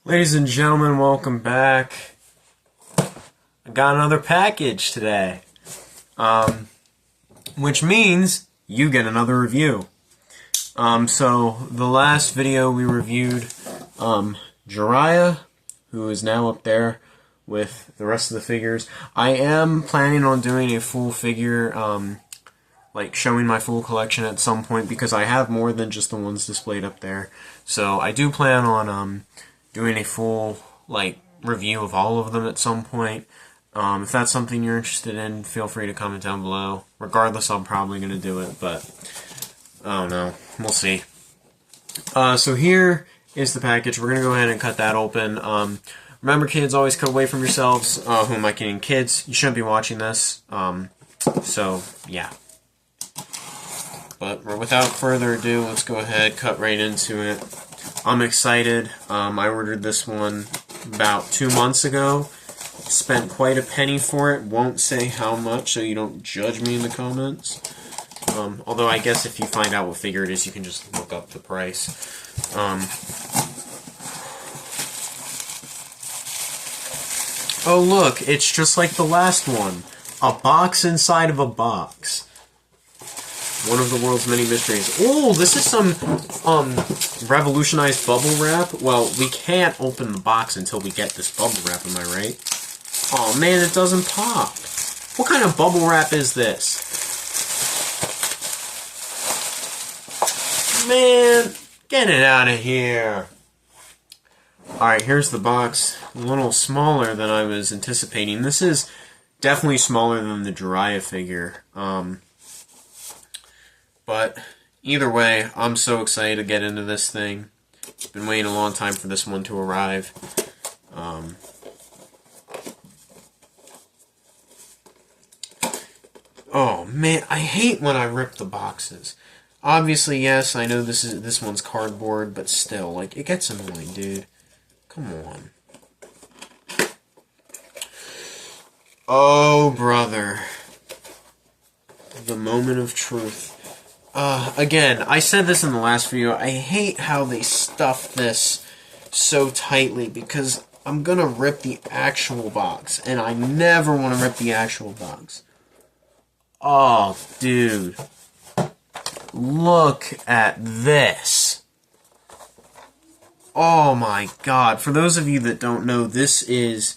Ladies and gentlemen, welcome back. I got another package today. Which means you get another review. So the last video we reviewed, Jiraiya, who is now up there with the rest of the figures. I am planning on doing a full figure, like showing my full collection at some point, because I have more than just the ones displayed up there. So I do plan on, doing a full, like, review of all of them at some point. If that's something you're interested in, feel free to comment down below. Regardless, I'm probably going to do it, but I don't know. We'll see. So here is the package. We're going to go ahead and cut that open. Remember, kids, always cut away from yourselves. Who am I kidding? Kids, you shouldn't be watching this. So, yeah. But without further ado, let's go ahead, cut right into it. I'm excited. I ordered this one about 2 months ago. Spent quite a penny for it. Won't say how much, so you don't judge me in the comments. Although I guess if you find out what figure it is, you can just look up the price. Oh look, it's just like the last one. A box inside of a box. One of the world's many mysteries. Oh, this is some revolutionized bubble wrap. Well, we can't open the box until we get this bubble wrap, am I right? Oh man, it doesn't pop. What kind of bubble wrap is this? Man, get it out of here. Alright, here's the box. A little smaller than I was anticipating. This is definitely smaller than the Jiraiya figure. But either way, I'm so excited to get into this thing. Been waiting a long time for this one to arrive. Oh man, I hate when I rip the boxes. Obviously, yes, I know this one's cardboard, but still, like, it gets annoying, dude. Come on. Oh, brother. The moment of truth. Again, I said this in the last video, I hate how they stuff this so tightly, because I'm gonna rip the actual box, and I never want to rip the actual box. Oh, dude. Look at this. Oh my god. For those of you that don't know, this is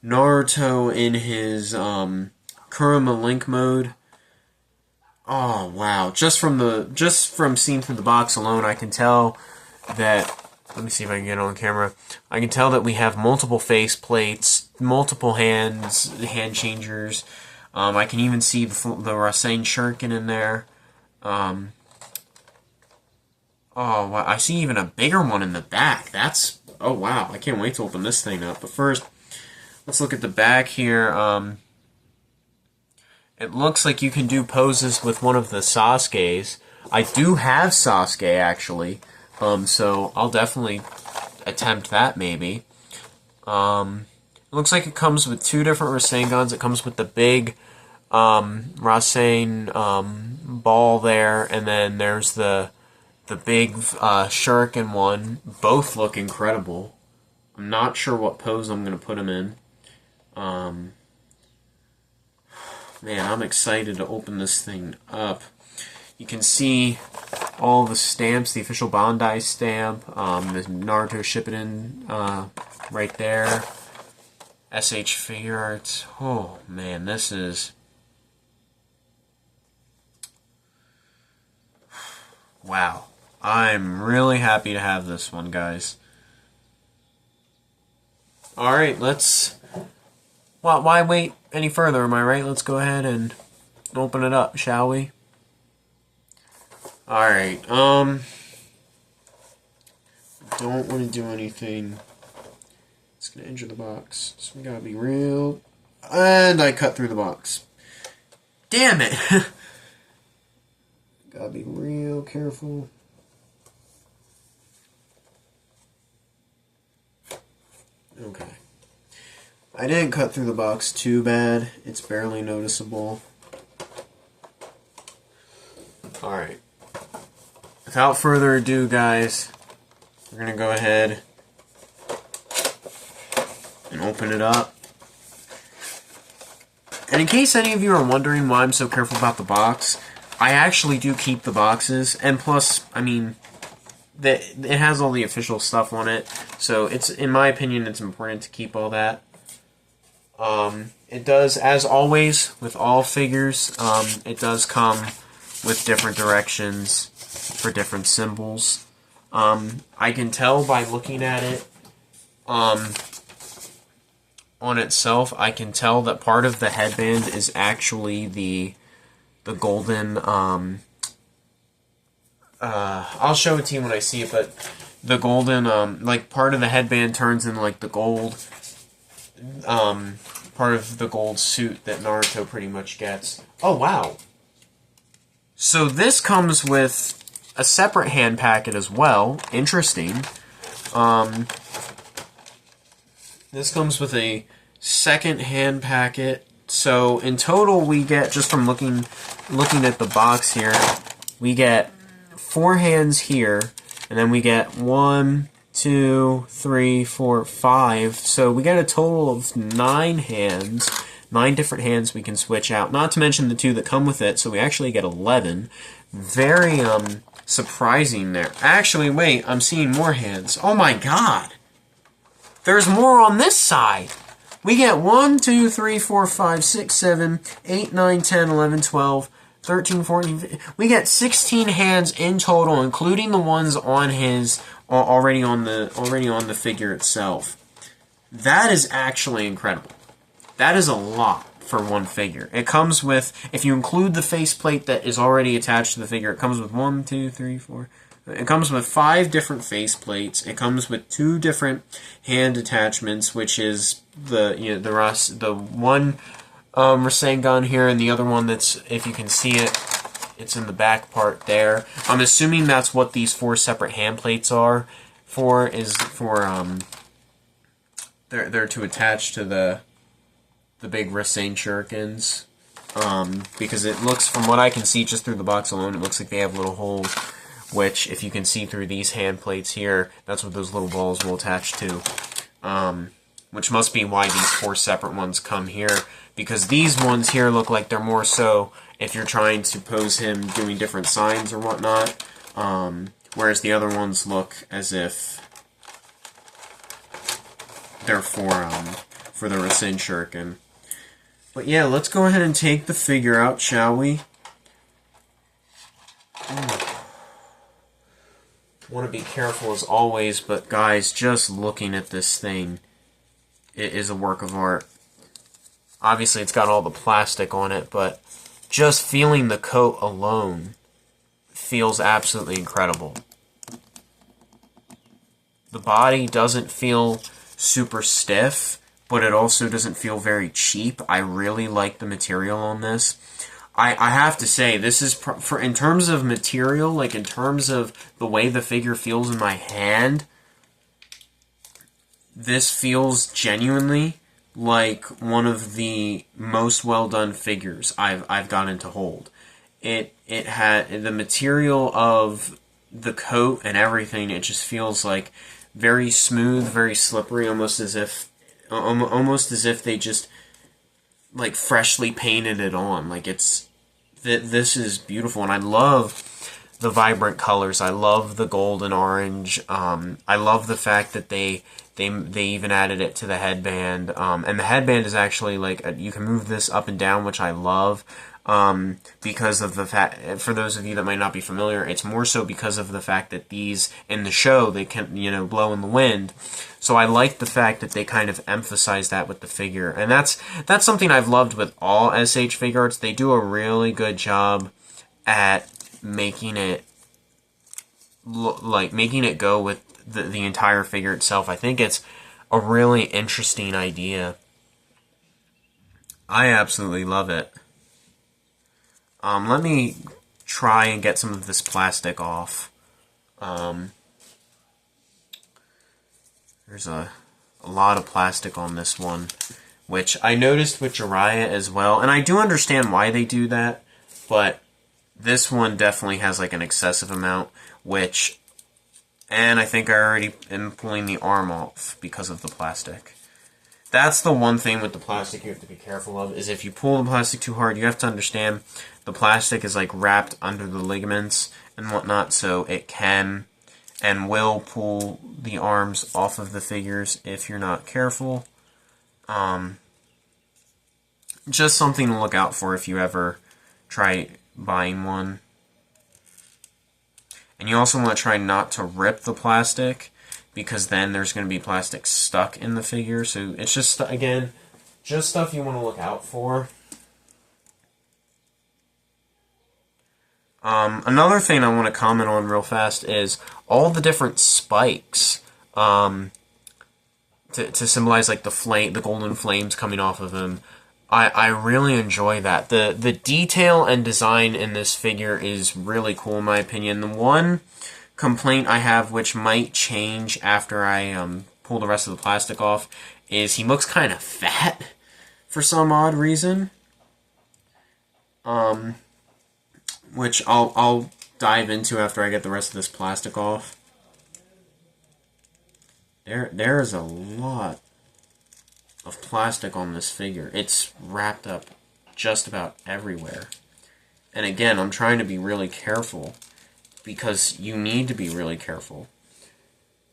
Naruto in his Kuruma Link mode. Oh wow. Just from seeing through the box alone, I can tell that, let me see if I can get it on camera. I can tell that we have multiple face plates, multiple hand changers. I can even see the Rasen Shuriken in there. Oh, wow. I see even a bigger one in the back. That's, oh wow, I can't wait to open this thing up. But first, let's look at the back here. It looks like you can do poses with one of the Sasuke's. I do have Sasuke, actually. So I'll definitely attempt that, maybe. It looks like it comes with two different Rasengans. It comes with the big Rasen ball there, and then there's the big Shuriken one. Both look incredible. I'm not sure what pose I'm going to put them in. Man, I'm excited to open this thing up. You can see all the stamps, the official Bandai stamp, the Naruto Shippuden right there. SH.Figuarts. Oh, man, this is... Wow. I'm really happy to have this one, guys. Alright, let's... Well, why wait any further, am I right? Let's go ahead and open it up, shall we? Alright, don't want to do anything. It's going to injure the box, so we gotta be real... And I cut through the box. Damn it! Gotta be real careful. Okay. I didn't cut through the box too bad. It's barely noticeable. Alright. Without further ado, guys, we're going to go ahead open it up. And in case any of you are wondering why I'm so careful about the box, I actually do keep the boxes, and plus, I mean, it has all the official stuff on it, so it's, in my opinion, it's important to keep all that. It does, as always, with all figures, it does come with different directions for different symbols. I can tell by looking at it, on itself, I can tell that part of the headband is actually the golden, I'll show it to you when I see it, but the golden, like, part of the headband turns into, like, the gold, part of the gold suit that Naruto pretty much gets. Oh, wow. So this comes with a separate hand packet as well. Interesting. This comes with a second hand packet. So in total we get, just from looking at the box here, we get 4 hands here, and then we get 1, 2, 3, 4, 5. So we get a total of 9 hands, 9 different hands we can switch out. Not to mention the 2 that come with it, so we actually get 11. Very surprising there. Actually, wait, I'm seeing more hands. Oh my god! There's more on this side! We get 1, 2, 3, 4, 5, 6, 7, 8, 9, 10, 11, 12, 13, 14, 15. We get 16 hands in total, including the ones on his already on the figure itself. That is actually incredible. That is a lot for one figure. It comes with, if you include the faceplate that is already attached to the figure, it comes with 1, 2, 3, 4. It comes with 5 different faceplates. It comes with 2 different hand attachments, which is the one Rasengan here, and the other one that's, if you can see it, it's in the back part there. I'm assuming that's what these 4 separate hand plates are for. They're to attach to the big Rasen shurikens. Because it looks, from what I can see just through the box alone, it looks like they have little holes, which, if you can see through these hand plates here, that's what those little balls will attach to. Which must be why these 4 separate ones come here, because these ones here look like they're more so if you're trying to pose him doing different signs or whatnot, whereas the other ones look as if they're for the Rasen shuriken. But yeah, let's go ahead and take the figure out, shall we? Want to be careful as always, but guys, just looking at this thing, it is a work of art. Obviously, it's got all the plastic on it, but just feeling the coat alone feels absolutely incredible. The body doesn't feel super stiff, but it also doesn't feel very cheap. I really like the material on this. I have to say, this is, in terms of material, like in terms of the way the figure feels in my hand, this feels genuinely like one of the most well done figures I've gotten to hold. It had the material of the coat and everything. It just feels like very smooth, very slippery, almost as if they just like freshly painted it on. Like this is beautiful, and I love the vibrant colors. I love the gold and orange. I love the fact that they even added it to the headband. And the headband is actually like you can move this up and down, which I love. Because of the fact, for those of you that might not be familiar, it's more so because of the fact that these in the show they can blow in the wind. So I like the fact that they kind of emphasize that with the figure, and that's something I've loved with all SH.Figuarts. They do a really good job at making it go with the entire figure itself. I think it's a really interesting idea. I absolutely love it. Let me try and get some of this plastic off. There's a lot of plastic on this one, which I noticed with Jiraiya as well. And I do understand why they do that, but this one definitely has like an excessive amount, and I think I already am pulling the arm off because of the plastic. that's the one thing with the plastic you have to be careful of, is if you pull the plastic too hard, you have to understand the plastic is like wrapped under the ligaments and whatnot, so it can and will pull the arms off of the figures if you're not careful. Just something to look out for if you ever try buying one. And you also want to try not to rip the plastic, because then there's going to be plastic stuck in the figure. So it's just, again, just stuff you want to look out for. Another thing I want to comment on real fast is all the different spikes to symbolize like the golden flames coming off of him. I really enjoy that. The detail and design in this figure is really cool in my opinion. The one complaint I have, which might change after I pull the rest of the plastic off, is he looks kind of fat for some odd reason. Which I'll dive into after I get the rest of this plastic off. There is a lot of plastic on this figure. It's wrapped up just about everywhere. And again, I'm trying to be really careful, because you need to be really careful,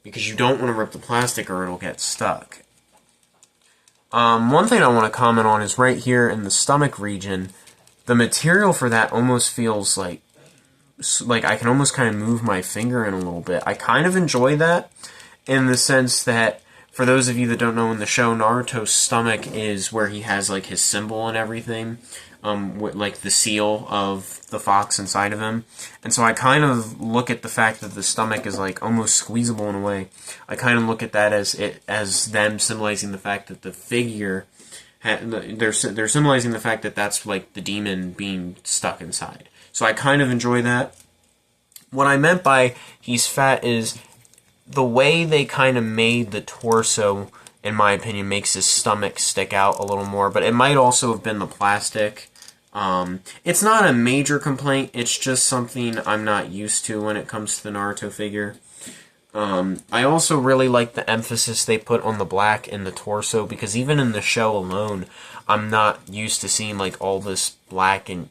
because you don't want to rip the plastic or it'll get stuck. One thing I want to comment on is right here in the stomach region. The material for that almost feels like I can almost kind of move my finger in a little bit. I kind of enjoy that, in the sense that, for those of you that don't know, in the show, Naruto's stomach is where he has like his symbol and everything, with like the seal of the fox inside of him. And so I kind of look at the fact that the stomach is like almost squeezable in a way. I kind of look at that as them symbolizing the fact that the figure, they're symbolizing the fact that that's like the demon being stuck inside. So I kind of enjoy that. What I meant by he's fat is the way they kind of made the torso, in my opinion, makes his stomach stick out a little more. But it might also have been the plastic. It's not a major complaint. It's just something I'm not used to when it comes to the Naruto figure. I also really like the emphasis they put on the black in the torso, because even in the show alone, I'm not used to seeing like all this black in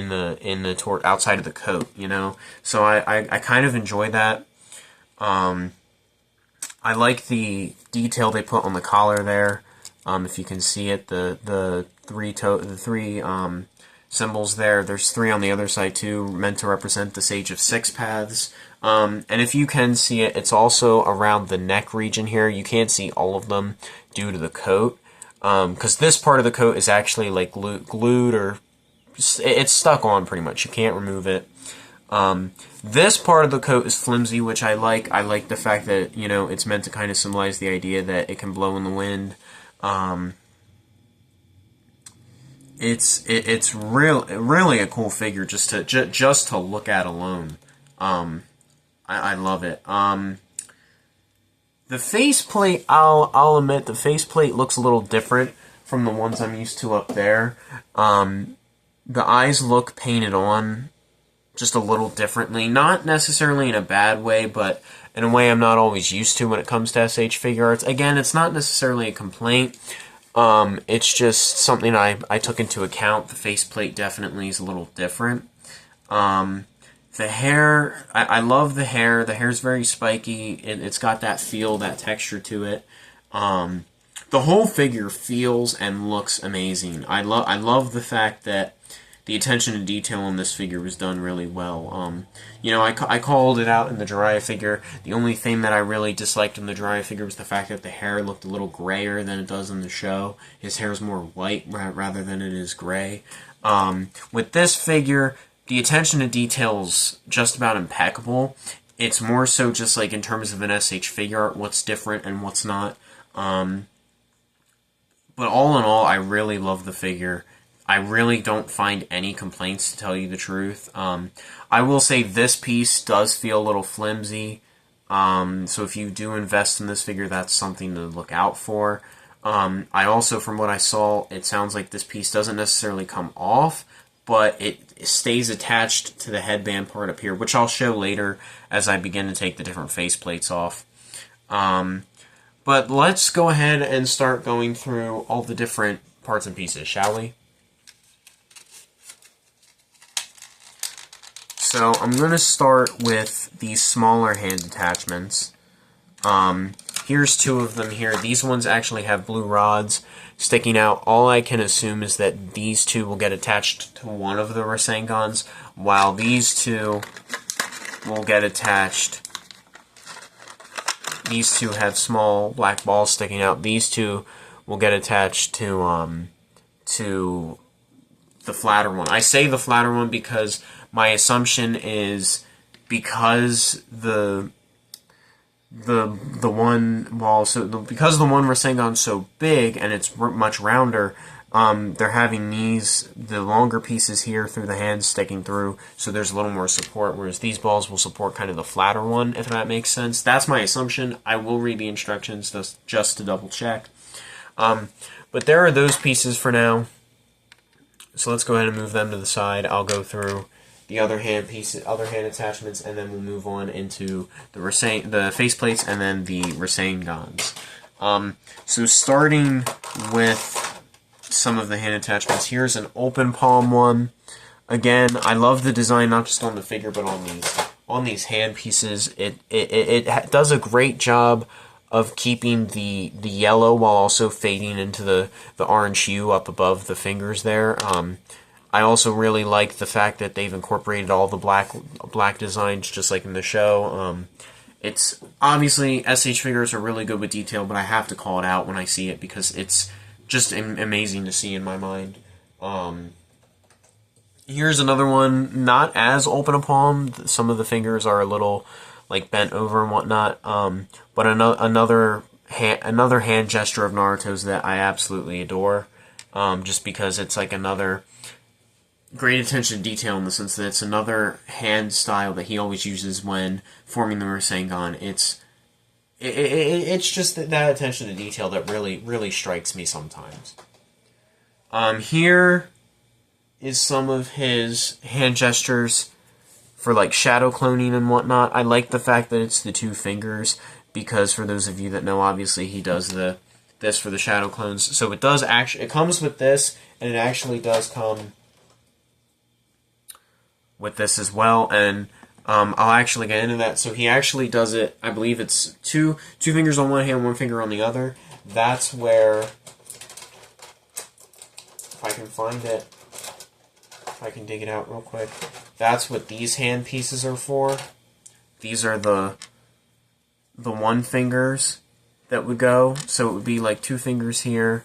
the outside of the coat, you know. So I kind of enjoy that. I like the detail they put on the collar there. If you can see it, the three symbols there. There's 3 on the other side too, meant to represent the Sage of Six Paths. And if you can see it, it's also around the neck region here. You can't see all of them due to the coat, because this part of the coat is actually like glued, or it's stuck on pretty much. You can't remove it. This part of the coat is flimsy, which I like. I like the fact that, you know, it's meant to kind of symbolize the idea that it can blow in the wind. It's really a cool figure just to look at alone. I love it. The faceplate, I'll admit, the faceplate looks a little different from the ones I'm used to up there. The eyes look painted on just a little differently. Not necessarily in a bad way, but in a way I'm not always used to when it comes to SH.Figuarts. Again, it's not necessarily a complaint. It's just something I took into account. The faceplate definitely is a little different. The hair, I love the hair. The hair's very spiky. It's got that feel, that texture to it. The whole figure feels and looks amazing. I love the fact that the attention to detail in this figure was done really well. You know, I called it out in the Jiraiya figure. The only thing that I really disliked in the Jiraiya figure was the fact that the hair looked a little grayer than it does in the show. His hair is more white rather than it is gray. With this figure, the attention to detail is just about impeccable. It's more so just like in terms of an SH.Figuart, what's different and what's not. But all in all, I really love the figure. I really don't find any complaints, to tell you the truth. I will say this piece does feel a little flimsy. So if you do invest in this figure, that's something to look out for. I also, from what I saw, it sounds like this piece doesn't necessarily come off, but it stays attached to the headband part up here, which I'll show later as I begin to take the different faceplates off. But But let's go ahead and start going through all the different parts and pieces, shall we? So I'm going to start with these smaller hand attachments. Here's two of them here. These ones actually have blue rods sticking out. All I can assume is that these two will get attached to one of the Rasengans, while these two will get attached. These two have small black balls sticking out. These two will get attached to the flatter one. I say the flatter one because my assumption is because the one because the one Rasengan's so big and it's much rounder, they're having the longer pieces here through the hands sticking through, so there's a little more support, whereas these balls will support kind of the flatter one, if that makes sense. That's my assumption. I will read the instructions just to double check. But there are those pieces for now. So let's go ahead and move them to the side. I'll go through the other hand attachments, and then we'll move on into the faceplates and then the Rasengans. So starting with some of the hand attachments, here's an open palm one. Again, I love the design not just on the figure but on these hand pieces. It does a great job of keeping the yellow while also fading into the orange hue up above the fingers there. I also really like the fact that they've incorporated all the black designs just like in the show. It's obviously SH.Figuarts are really good with detail, but I have to call it out when I see it because it's just amazing to see in my mind. Here's another one, not as open a palm. Some of the fingers are a little like bent over and whatnot. But another hand gesture of Naruto's that I absolutely adore. Just because it's like another great attention to detail in the sense that it's another hand style that he always uses when forming the Rasengan. It's just that attention to detail that really strikes me sometimes. Here is some of his hand gestures for like shadow cloning and whatnot. I like the fact that it's the two fingers because for those of you that know, obviously he does this for the shadow clones. So it comes with this, and it actually does come with this as well, and I'll actually get into that. So he actually does it, I believe it's two fingers on one hand, one finger on the other. That's where, if I can find it, if I can dig it out real quick, that's what these hand pieces are for. These are the one fingers that would go, so it would be like two fingers here,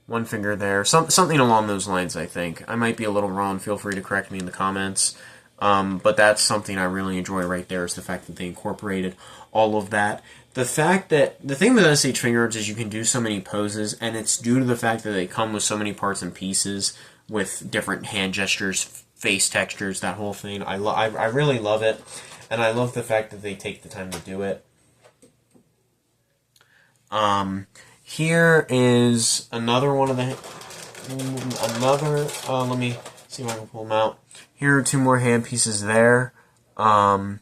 one finger there, something along those lines, I think. I might be a little wrong, feel free to correct me in the comments. But that's something I really enjoy right there, is the fact that they incorporated all of that. The thing with SH.Figuarts is you can do so many poses, and it's due to the fact that they come with so many parts and pieces with different hand gestures, face textures, that whole thing. I really love it, and I love the fact that they take the time to do it. Here is another one of the, let me see if I can pull them out. Here are two more hand pieces there. I'm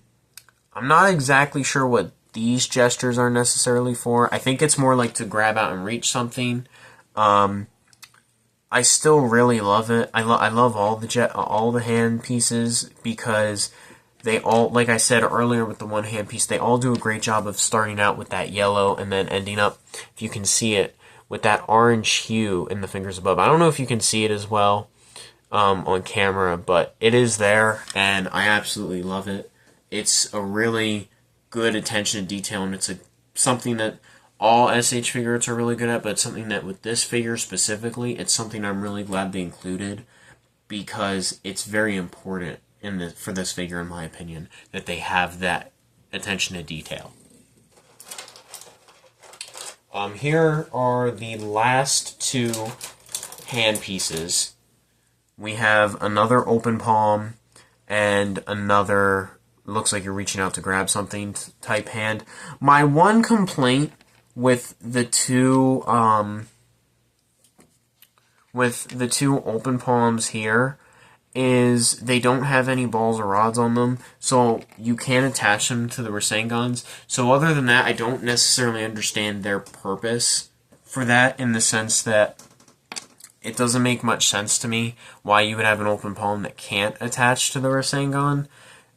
not exactly sure what these gestures are necessarily for. I think it's more like to grab out and reach something. I still really love it. I love all the hand pieces because they all, like I said earlier with the one hand piece, they all do a great job of starting out with that yellow and then ending up, if you can see it, with that orange hue in the fingers above. I don't know if you can see it as well on camera, but it is there, and I absolutely love it. It's a really good attention to detail, and it's something that all SH.Figuarts are really good at, but it's something that with this figure specifically, it's something I'm really glad they included because it's very important for this figure, in my opinion, that they have that attention to detail. Here are the last two hand pieces. We have another open palm and another, looks like you're reaching out to grab something type hand. My one complaint with the two open palms here is they don't have any balls or rods on them, so you can attach them to the Rasengans. So other than that, I don't necessarily understand their purpose for that, in the sense that it doesn't make much sense to me why you would have an open palm that can't attach to the Rasengan,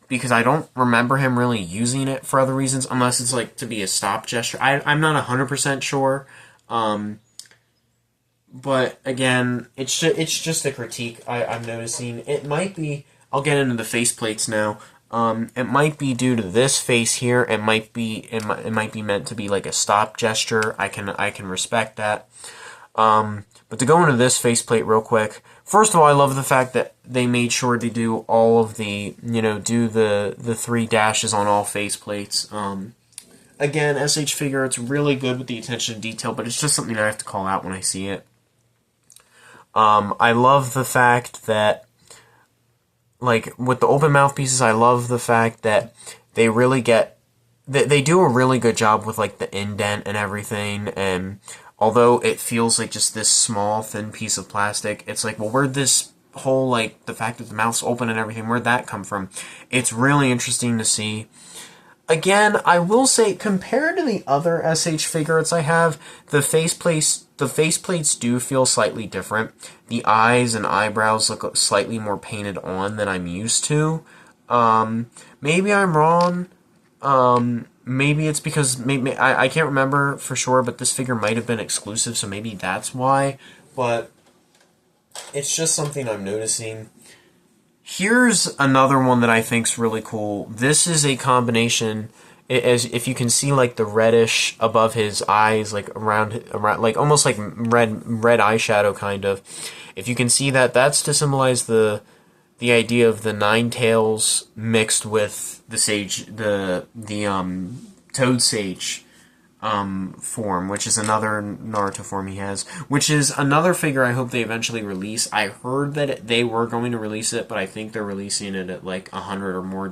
because I don't remember him really using it for other reasons, unless it's like to be a stop gesture. I'm not 100% sure. But again, it's just a critique I'm noticing. It might be, I'll get into the faceplates now. It might be due to this face here. It might be meant to be like a stop gesture. I can respect that. But to go into this faceplate real quick, first of all, I love the fact that they made sure to do all of the, do the 3 dashes on all faceplates. Again, SH.Figuarts really good with the attention to detail, but it's just something I have to call out when I see it. I love the fact that, like, with the open mouthpieces, I love the fact that they really they do a really good job with, like, the indent and everything, and although it feels like just this small, thin piece of plastic, it's like, well, where'd this whole, like, the fact that the mouth's open and everything, where'd that come from? It's really interesting to see. Again, I will say, compared to the other SH.Figuarts I have, the faceplates do feel slightly different. The eyes and eyebrows look slightly more painted on than I'm used to. Maybe I'm wrong. Maybe it's because I can't remember for sure, but this figure might have been exclusive, so maybe that's why. But it's just something I'm noticing. Here's another one that I think's really cool. This is a combination, as if you can see, like the reddish above his eyes, like around like almost like red eyeshadow kind of. If you can see that, that's to symbolize the idea of the Nine Tails mixed with the sage, the Toad Sage form, which is another Naruto form he has, which is another figure I hope they eventually release. I heard that they were going to release it, but I think they're releasing it at like $100 or more,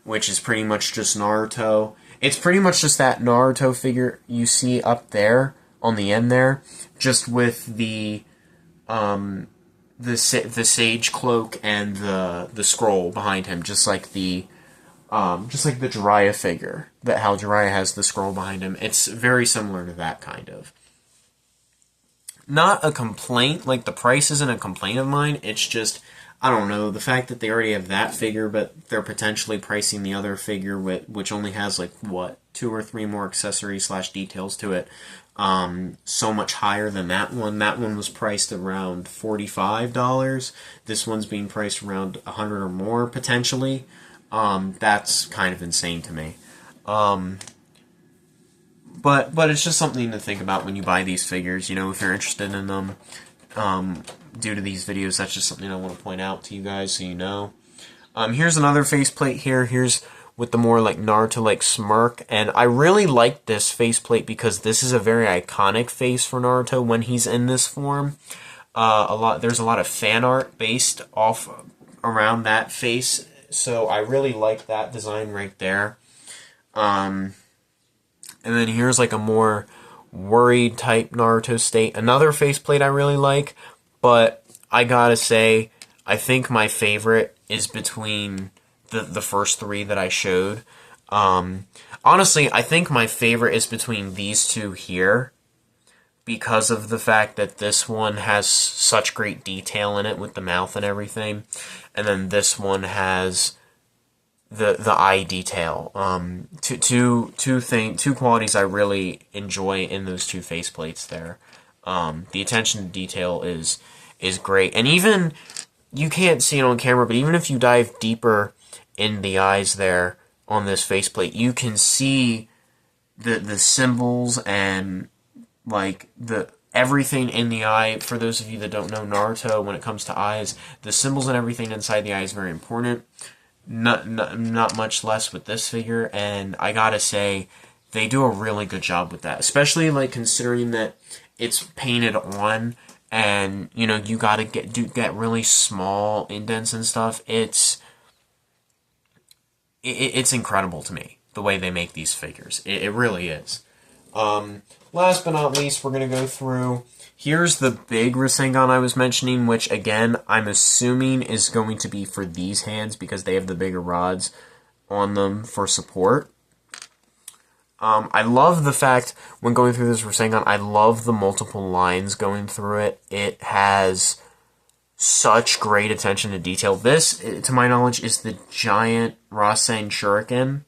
which is pretty much just Naruto. It's pretty much just that Naruto figure you see up there on the end there, just with the sage cloak and the scroll behind him, just like the Jiraiya figure, that how Jiraiya has the scroll behind him. It's very similar to that kind of. Not a complaint, like the price isn't a complaint of mine, it's just, I don't know, the fact that they already have that figure, but they're potentially pricing the other figure, which only has like, what, 2 or 3 more accessories / details to it, so much higher than that one. That one was priced around $45. This one's being priced around $100 or more, potentially. That's kind of insane to me. But it's just something to think about when you buy these figures, if you're interested in them. Due to these videos, that's just something I want to point out to you guys so you know. Here's another faceplate here. Here's with the more like Naruto-like smirk, and I really like this faceplate because this is a very iconic face for Naruto when he's in this form. There's a lot of fan art based off around that face, so I really like that design right there. And then here's like a more worried type Naruto state. Another faceplate I really like, but I gotta say, I think my favorite is between the first 3 that I showed. Honestly, I think my favorite is between these 2 here, because of the fact that this one has such great detail in it with the mouth and everything, and then this one has the eye detail. Two qualities I really enjoy in those 2 faceplates there. The attention to detail is great, and even you can't see it on camera, but even if you dive deeper in the eyes there on this faceplate, you can see the symbols and like everything in the eye. For those of you that don't know Naruto, when it comes to eyes, the symbols and everything inside the eye is very important. Not much less with this figure, and I gotta say, they do a really good job with that, especially like considering that it's painted on, and you gotta get really small indents and stuff. It's incredible to me the way they make these figures. It really is. Last but not least, we're gonna go through. Here's the big Rasengan I was mentioning, which again, I'm assuming is going to be for these hands because they have the bigger rods on them for support. I love the fact, when going through this Rasengan, I love the multiple lines going through it. It has such great attention to detail. This, to my knowledge, is the giant Rasen Shuriken.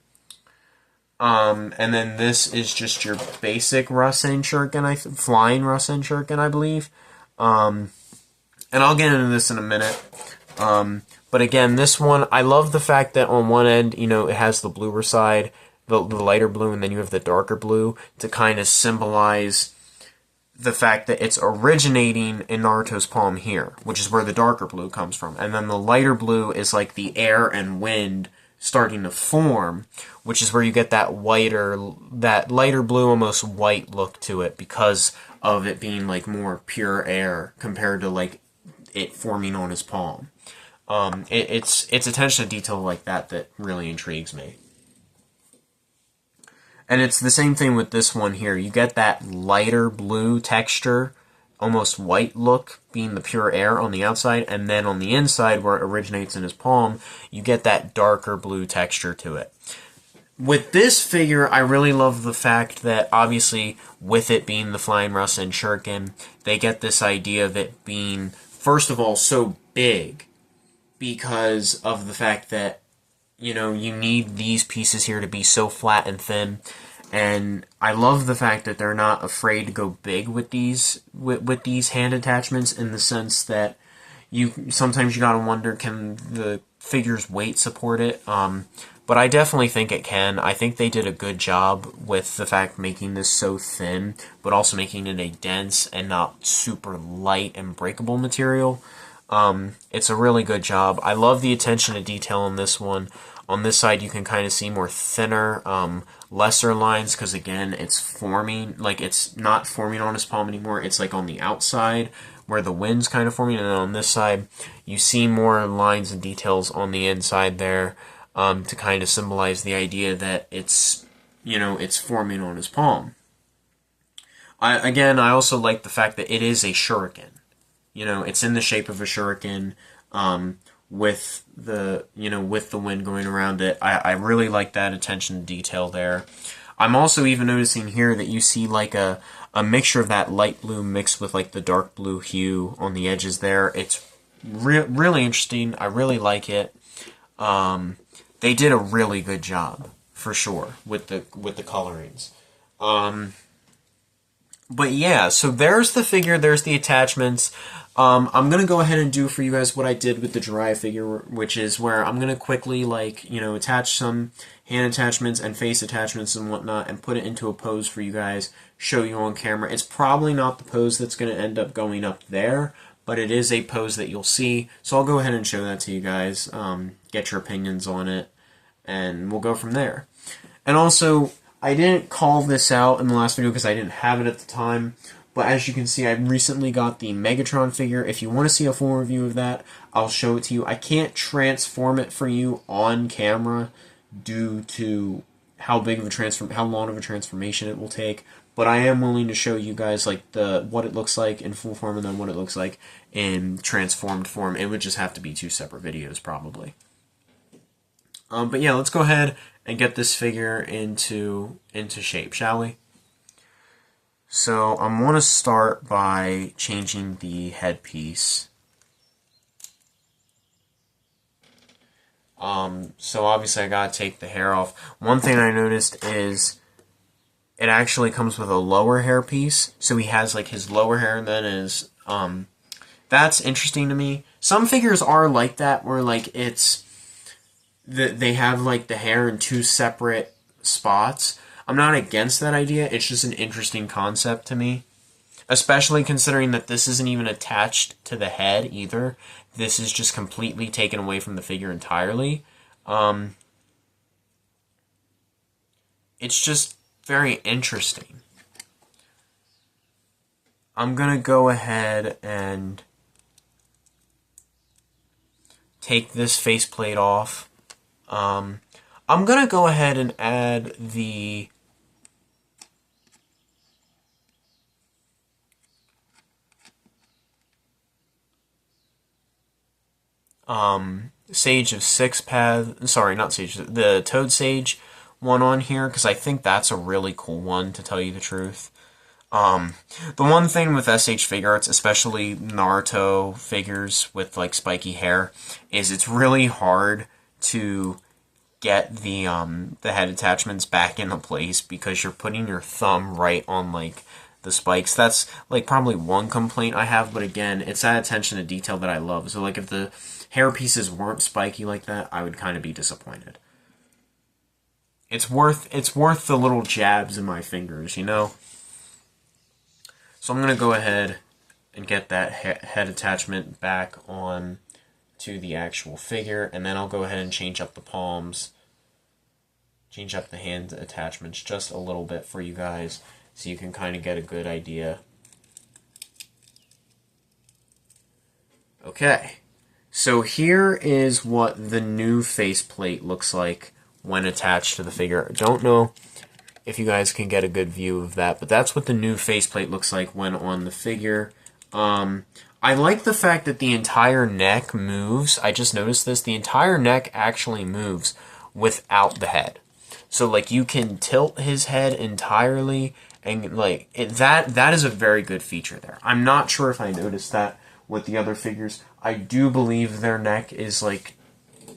And then this is just your basic Rasen Shuriken, flying Rasen Shuriken, I believe. And I'll get into this in a minute. But again, this one, I love the fact that on one end, you know, it has the bluer side, the lighter blue, and then you have the darker blue to kind of symbolize the fact that it's originating in Naruto's palm here, which is where the darker blue comes from. And then the lighter blue is like the air and wind starting to form, which is where you get that lighter blue, almost white look to it because of it being like more pure air compared to like it forming on his palm. It's attention to detail like that really intrigues me. And it's the same thing with this one here. You get that lighter blue texture, almost white look, being the pure air on the outside, and then on the inside, where it originates in his palm, you get that darker blue texture to it. With this figure, I really love the fact that, obviously, with it being the Flying Rasen Shuriken, they get this idea of it being, first of all, so big, because of the fact that, you know, you need these pieces here to be so flat and thin. And I love the fact that they're not afraid to go big with these hand attachments, in the sense that sometimes you gotta wonder, can the figure's weight support it? But I definitely think it can. I think they did a good job with the fact making this so thin, but also making it a dense and not super light and breakable material. It's a really good job. I love the attention to detail on this one. On this side, you can kind of see more thinner, lesser lines, because again, it's forming, like it's not forming on his palm anymore. It's like on the outside, where the wind's kind of forming, and then on this side, you see more lines and details on the inside there, to kind of symbolize the idea that it's, you know, it's forming on his palm. I also like the fact that it is a shuriken. You know, it's in the shape of a shuriken, with the wind going around it. I really like that attention to detail there. I'm also even noticing here that you see like a mixture of that light blue mixed with like the dark blue hue on the edges there. It's really interesting. I really like it. They did a really good job, for sure, with the colorings. But yeah, so there's the figure, there's the attachments. I'm going to go ahead and do for you guys what I did with the Jiraiya figure, which is where I'm going to quickly, like, you know, attach some hand attachments and face attachments and whatnot and put it into a pose for you guys, show you on camera. It's probably not the pose that's going to end up going up there, but it is a pose that you'll see. So I'll go ahead and show that to you guys, get your opinions on it, and we'll go from there. And also, I didn't call this out in the last video because I didn't have it at the time, but as you can see, I recently got the Megatron figure. If you want to see a full review of that, I'll show it to you. I can't transform it for you on camera due to how long of a transformation it will take, but I am willing to show you guys like what it looks like in full form and then what it looks like in transformed form. It would just have to be 2 separate videos probably. But yeah, let's go ahead and get this figure into shape, shall we? So I'm going to start by changing the headpiece. So obviously I gotta take the hair off. One thing I noticed is it actually comes with a lower hair piece. So he has like his lower hair and then his, that's interesting to me. Some figures are like that, where like they have like the hair in 2 separate spots. I'm not against that idea, it's just an interesting concept to me. Especially considering that this isn't even attached to the head either. This is just completely taken away from the figure entirely. It's just very interesting. I'm gonna go ahead and take this faceplate off. I'm gonna go ahead and add the Sage of Six Path. Sorry, not Sage. The Toad Sage one on here, because I think that's a really cool one, to tell you the truth. The one thing with SH.Figuarts, especially Naruto figures with like spiky hair, is it's really hard to get the head attachments back into place because you're putting your thumb right on like the spikes. That's like probably one complaint I have, but again, it's that attention to detail that I love. So like if the hair pieces weren't spiky like that, I would kind of be disappointed. It's worth the little jabs in my fingers, you know? So I'm going to go ahead and get that head attachment back on to the actual figure, and then I'll go ahead and change up the palms, change up the hand attachments just a little bit for you guys so you can kind of get a good idea. Okay, so here is what the new faceplate looks like when attached to the figure. I don't know if you guys can get a good view of that, but that's what the new faceplate looks like when on the figure. I like the fact that the entire neck moves. I just noticed this. The entire neck actually moves without the head. So, like, you can tilt his head entirely, and, like, that is a very good feature there. I'm not sure if I noticed that with the other figures. I do believe their neck is, like,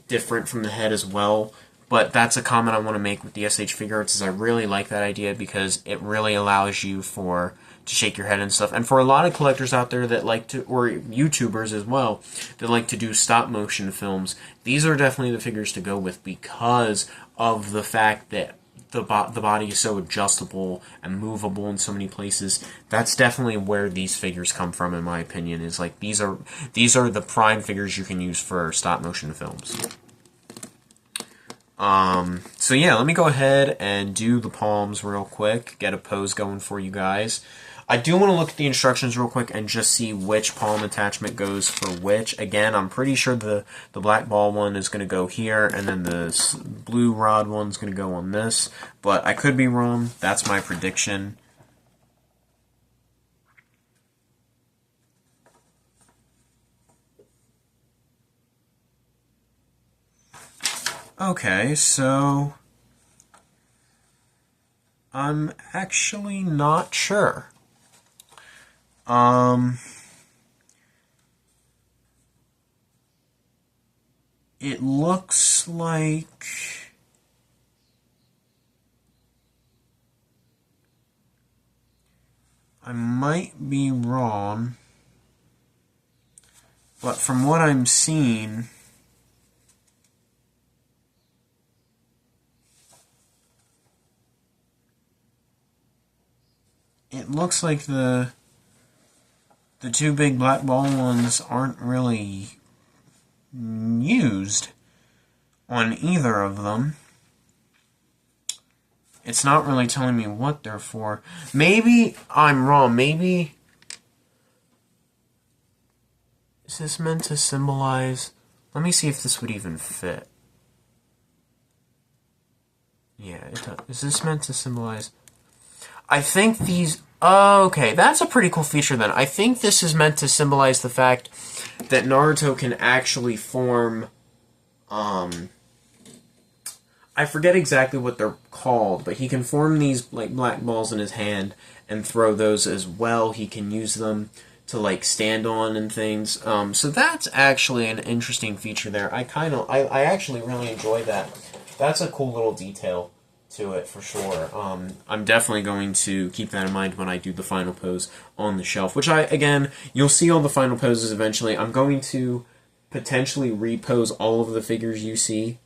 different from the head as well. But that's a comment I want to make with the SH.Figuarts, is I really like that idea because it really allows you to shake your head and stuff. And for a lot of collectors out there that like to, or YouTubers as well, that like to do stop motion films, these are definitely the figures to go with because of the fact that the body is so adjustable and movable in so many places. That's definitely where these figures come from, in my opinion, is like these are the prime figures you can use for stop motion films. So yeah, let me go ahead and do the palms real quick, get a pose going for you guys. I do want to look at the instructions real quick and just see which palm attachment goes for which. Again, I'm pretty sure the black ball one is going to go here, and then the blue rod one's going to go on this, but I could be wrong. That's my prediction. Okay, so I'm actually not sure. It looks like I might be wrong, but from what I'm seeing, it looks like the two big black ball ones aren't really used on either of them. It's not really telling me what they're for. Maybe I'm wrong. Maybe is this meant to symbolize? Let me see if this would even fit. Yeah, it does. Is this meant to symbolize? I think these... Okay, that's a pretty cool feature then. I think this is meant to symbolize the fact that Naruto can actually form... I forget exactly what they're called, but he can form these like black balls in his hand and throw those as well. He can use them to like stand on and things. So that's actually an interesting feature there. I actually really enjoy that. That's a cool little detail to it for sure. I'm definitely going to keep that in mind when I do the final pose on the shelf, which again, you'll see all the final poses eventually. I'm going to potentially repose all of the figures you see,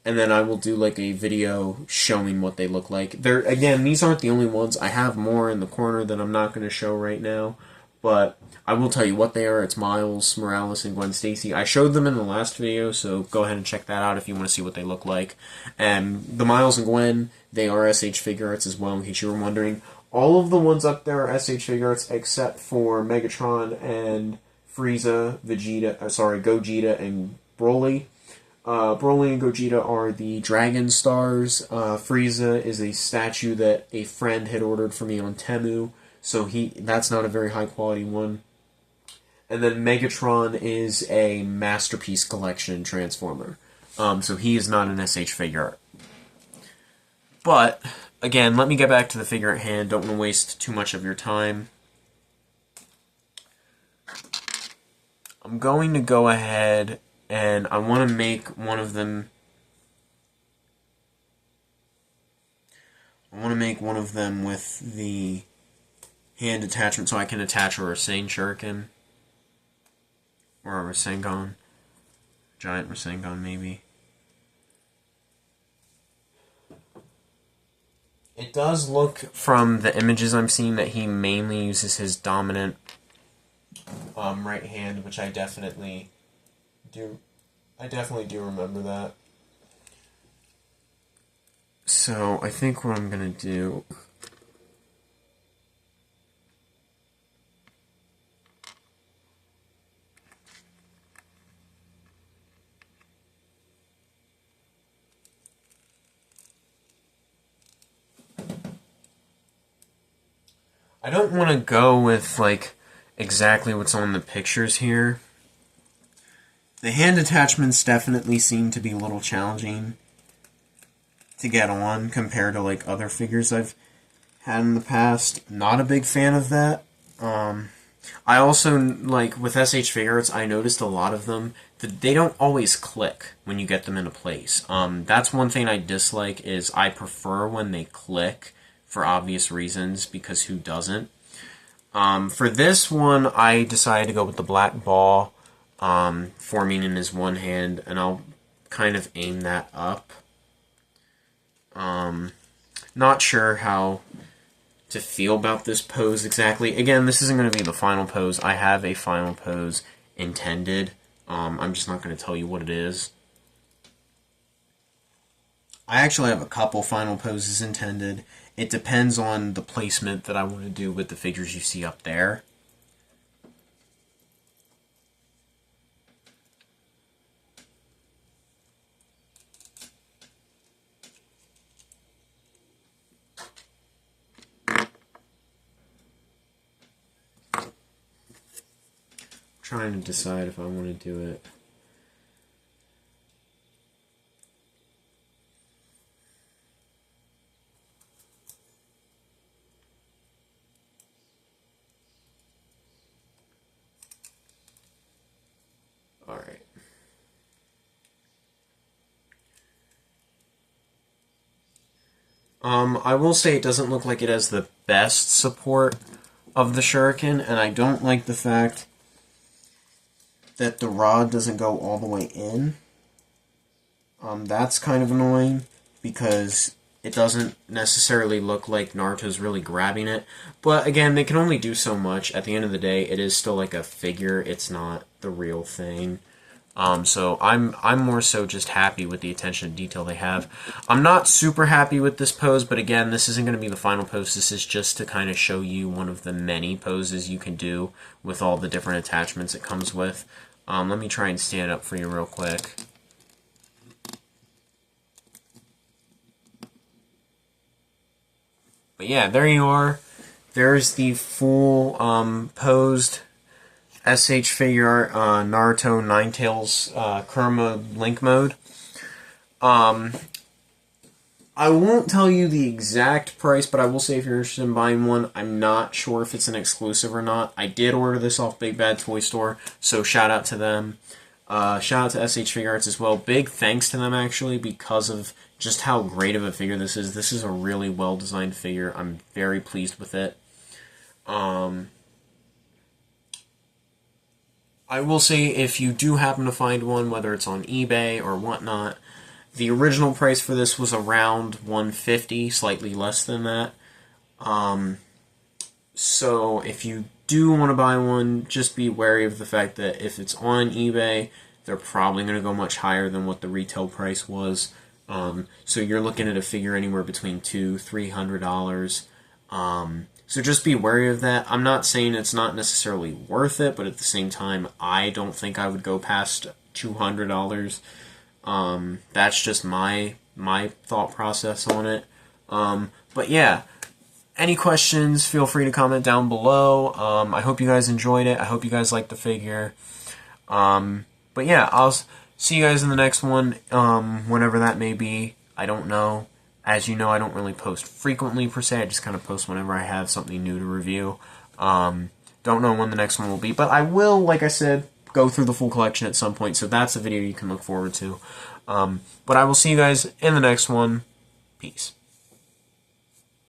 and then I will do like a video showing what they look like. Again, these aren't the only ones. I have more in the corner that I'm not going to show right now, but I will tell you what they are. It's Miles Morales and Gwen Stacy. I showed them in the last video, so go ahead and check that out if you want to see what they look like. And the Miles and Gwen, they are SH.Figuarts as well, in case you were wondering. All of the ones up there are SH.Figuarts except for Megatron and Frieza, Gogeta, and Broly. Broly and Gogeta are the Dragon Stars. Frieza is a statue that a friend had ordered for me on Temu, so that's not a very high quality one. And then Megatron is a Masterpiece Collection Transformer. So he is not an SH.Figuart. But, again, let me get back to the figure at hand. Don't want to waste too much of your time. I'm going to go ahead and I want to make one of them. I want to make one of them with the hand attachment so I can attach a Rasengan Shuriken. Or a Rasengan. Giant Rasengan, maybe. It does look, from the images I'm seeing, that he mainly uses his dominant right hand, which I definitely do. I definitely do remember that. So I think what I'm gonna do. I don't want to go with, like, exactly what's on the pictures here. The hand attachments definitely seem to be a little challenging to get on compared to, like, other figures I've had in the past. Not a big fan of that. I also, like, with SH.Figuarts, I noticed a lot of them, that they don't always click when you get them into place. That's one thing I dislike, is I prefer when they click, for obvious reasons, because who doesn't? For this one, I decided to go with the black ball forming in his one hand, and I'll kind of aim that up. Not sure how to feel about this pose exactly. Again, this isn't going to be the final pose. I have a final pose intended. I'm just not going to tell you what it is. I actually have a couple final poses intended. It depends on the placement that I want to do with the figures you see up there. Trying to decide if I want to do it. Alright. I will say it doesn't look like it has the best support of the Shuriken, and I don't like the fact that the rod doesn't go all the way in. That's kind of annoying, because it doesn't necessarily look like Naruto's really grabbing it. But again, they can only do so much. At the end of the day, it is still like a figure. It's not the real thing. So I'm more so just happy with the attention to detail they have. I'm not super happy with this pose, but again, this isn't going to be the final pose. This is just to kind of show you one of the many poses you can do with all the different attachments it comes with. Let me try and stand up for you real quick. But yeah, there you are. There's the full posed SH.Figuart Naruto Ninetales Kuruma Link Mode. I won't tell you the exact price, but I will say if you're interested in buying one, I'm not sure if it's an exclusive or not. I did order this off Big Bad Toy Store, so shout out to them. Shout out to SH.Figuarts as well. Big thanks to them, actually, because of just how great of a figure this is. This is a really well-designed figure. I'm very pleased with it. I will say, if you do happen to find one, whether it's on eBay or whatnot, the original price for this was around $150, slightly less than that. So if you do want to buy one, just be wary of the fact that if it's on eBay, they're probably going to go much higher than what the retail price was. So you're looking at a figure anywhere between $200–300. So just be wary of that. I'm not saying it's not necessarily worth it, but at the same time, I don't think I would go past $200. That's just my thought process on it. But yeah, any questions, feel free to comment down below. I hope you guys enjoyed it. I hope you guys liked the figure. But yeah, I'll see you guys in the next one, whenever that may be. I don't know. As you know, I don't really post frequently, per se. I just kind of post whenever I have something new to review. Don't know when the next one will be, but I will, like I said, go through the full collection at some point, so that's a video you can look forward to. But I will see you guys in the next one. Peace.